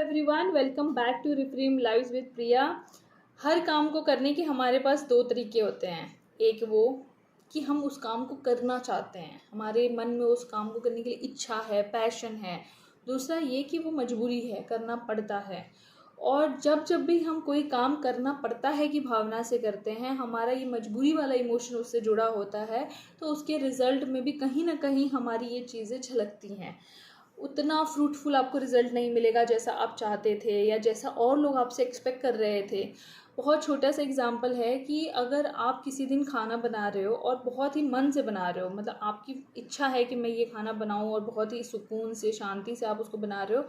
Everyone, welcome back to reframe lives with Priya. हर काम को करने के हमारे पास दो तरीके होते हैं। एक वो कि हम उस काम को करना चाहते हैं, हमारे मन में उस काम को करने के लिए इच्छा है, पैशन है। दूसरा ये कि वो मजबूरी है, करना पड़ता है। और जब जब भी हम कोई काम करना पड़ता है कि भावना से करते हैं, हमारा ये मजबूरी वाला इमोशन उससे जुड़ा होता है, तो उसके रिजल्ट में भी कहीं ना कहीं हमारी ये चीज़ें झलकती हैं। उतना फ्रूटफुल आपको रिजल्ट नहीं मिलेगा जैसा आप चाहते थे या जैसा और लोग आपसे एक्सपेक्ट कर रहे थे। बहुत छोटा सा एग्जांपल है कि अगर आप किसी दिन खाना बना रहे हो और बहुत ही मन से बना रहे हो, मतलब आपकी इच्छा है कि मैं ये खाना बनाऊं और बहुत ही सुकून से, शांति से आप उसको बना रहे हो,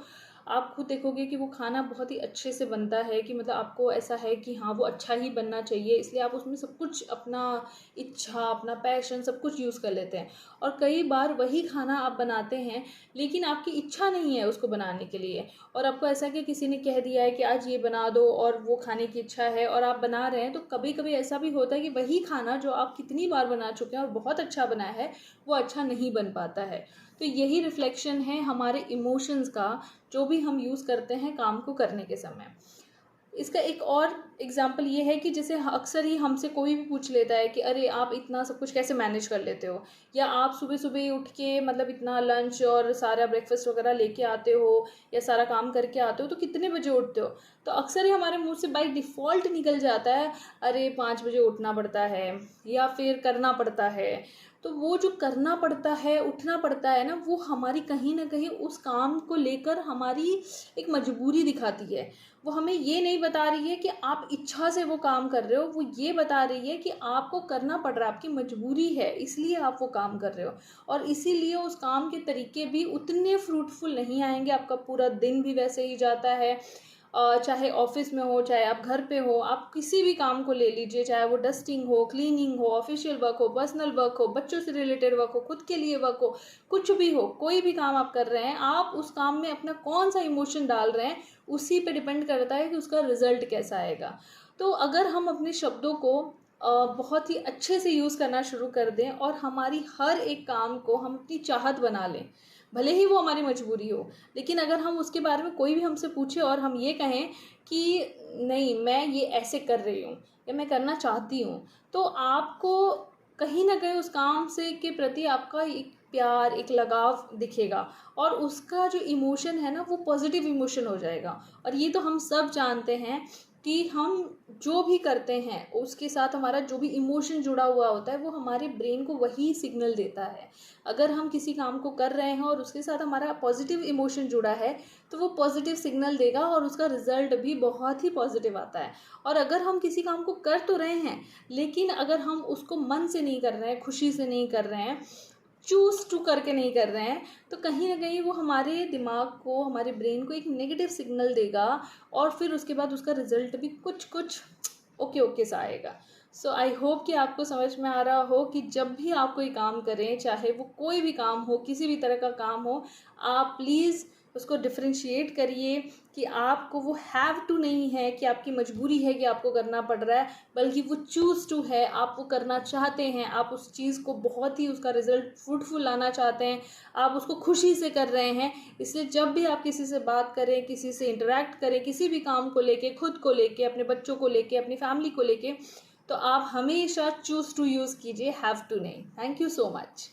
आप खुद देखोगे कि वो खाना बहुत ही अच्छे से बनता है, कि मतलब आपको ऐसा है कि हाँ वो अच्छा ही बनना चाहिए, इसलिए आप उसमें सब कुछ अपना इच्छा, अपना पैशन सब कुछ यूज़ कर लेते हैं। और कई बार वही खाना आप बनाते हैं लेकिन आपकी इच्छा नहीं है उसको बनाने के लिए, और आपको ऐसा कि किसी ने कह दिया है कि आज ये बना दो और वो खाने की इच्छा है और आप बना रहे हैं, तो कभी कभी ऐसा भी होता है कि वही खाना जो आप कितनी बार बना चुके हैं और बहुत अच्छा बना है, वो अच्छा नहीं बन पाता है। तो यही रिफ्लेक्शन है हमारे इमोशंस का, जो भी हम यूज़ करते हैं काम को करने के समय। इसका एक और एग्जाम्पल ये है कि जैसे अक्सर ही हमसे कोई भी पूछ लेता है कि अरे आप इतना सब कुछ कैसे मैनेज कर लेते हो, या आप सुबह सुबह उठ के मतलब इतना लंच और सारा ब्रेकफास्ट वगैरह लेके आते हो या सारा काम करके आते हो, तो कितने बजे उठते हो। तो अक्सर ही हमारे मुंह से बाय डिफ़ॉल्ट निकल जाता है अरे 5 बजे उठना पड़ता है या फिर करना पड़ता है। तो वो जो करना पड़ता है, उठना पड़ता है ना, वो हमारी कहीं ना कहीं उस काम को लेकर हमारी एक मजबूरी दिखाती है। वो हमें ये नहीं बता रही है कि आप इच्छा से वो काम कर रहे हो, वो ये बता रही है कि आपको करना पड़ रहा है, आपकी मजबूरी है, इसलिए आप वो काम कर रहे हो। और इसीलिए उस काम के तरीके भी उतने फ्रूटफुल नहीं आएंगे, आपका पूरा दिन भी वैसे ही जाता है। चाहे ऑफिस में हो, चाहे आप घर पे हो, आप किसी भी काम को ले लीजिए, चाहे वो डस्टिंग हो, क्लीनिंग हो, ऑफिशियल वर्क हो, पर्सनल वर्क हो, बच्चों से रिलेटेड वर्क हो, खुद के लिए वर्क हो, कुछ भी हो, कोई भी काम आप कर रहे हैं, आप उस काम में अपना कौन सा इमोशन डाल रहे हैं, उसी पे डिपेंड करता है कि उसका रिजल्ट कैसा आएगा। तो अगर हम अपने शब्दों को बहुत ही अच्छे से यूज़ करना शुरू कर दें और हमारी हर एक काम को हम अपनी चाहत बना लें, भले ही वो हमारी मजबूरी हो, लेकिन अगर हम उसके बारे में कोई भी हमसे पूछे और हम ये कहें कि नहीं मैं ये ऐसे कर रही हूँ या मैं करना चाहती हूँ, तो आपको कहीं ना कहीं उस काम से के प्रति आपका एक प्यार, एक लगाव दिखेगा, और उसका जो इमोशन है ना वो पॉजिटिव इमोशन हो जाएगा। और ये तो हम सब जानते हैं कि हम जो भी करते हैं उसके साथ हमारा जो भी इमोशन जुड़ा हुआ होता है वो हमारे ब्रेन को वही सिग्नल देता है। अगर हम किसी काम को कर रहे हैं और उसके साथ हमारा पॉजिटिव इमोशन जुड़ा है, तो वो पॉजिटिव सिग्नल देगा और उसका रिजल्ट भी बहुत ही पॉजिटिव आता है। और अगर हम किसी काम को कर तो रहे हैं, लेकिन अगर हम उसको मन से नहीं कर रहे हैं, खुशी से नहीं कर रहे हैं, चूज टू करके नहीं कर रहे हैं, तो कहीं ना कहीं वो हमारे दिमाग को, हमारे ब्रेन को एक नेगेटिव सिग्नल देगा, और फिर उसके बाद उसका रिजल्ट भी कुछ कुछ ओके ओके सा आएगा। सो आई होप कि आपको समझ में आ रहा हो कि जब भी आप कोई काम करें, चाहे वो कोई भी काम हो, किसी भी तरह का काम हो, आप प्लीज़ उसको डिफ्रेंशिएट करिए कि आपको वो हैव टू नहीं है कि आपकी मजबूरी है कि आपको करना पड़ रहा है, बल्कि वो चूज़ टू है, आप वो करना चाहते हैं, आप उस चीज़ को बहुत ही उसका रिजल्ट फ्रूटफुल लाना चाहते हैं, आप उसको खुशी से कर रहे हैं। इसलिए जब भी आप किसी से बात करें, किसी से इंटरेक्ट करें, किसी भी काम को लेके, खुद को लेके, अपने बच्चों को लेके, अपनी फैमिली को लेके, तो आप हमेशा चूज़ टू यूज़ कीजिए, हैव टू नहीं। Thank you so much.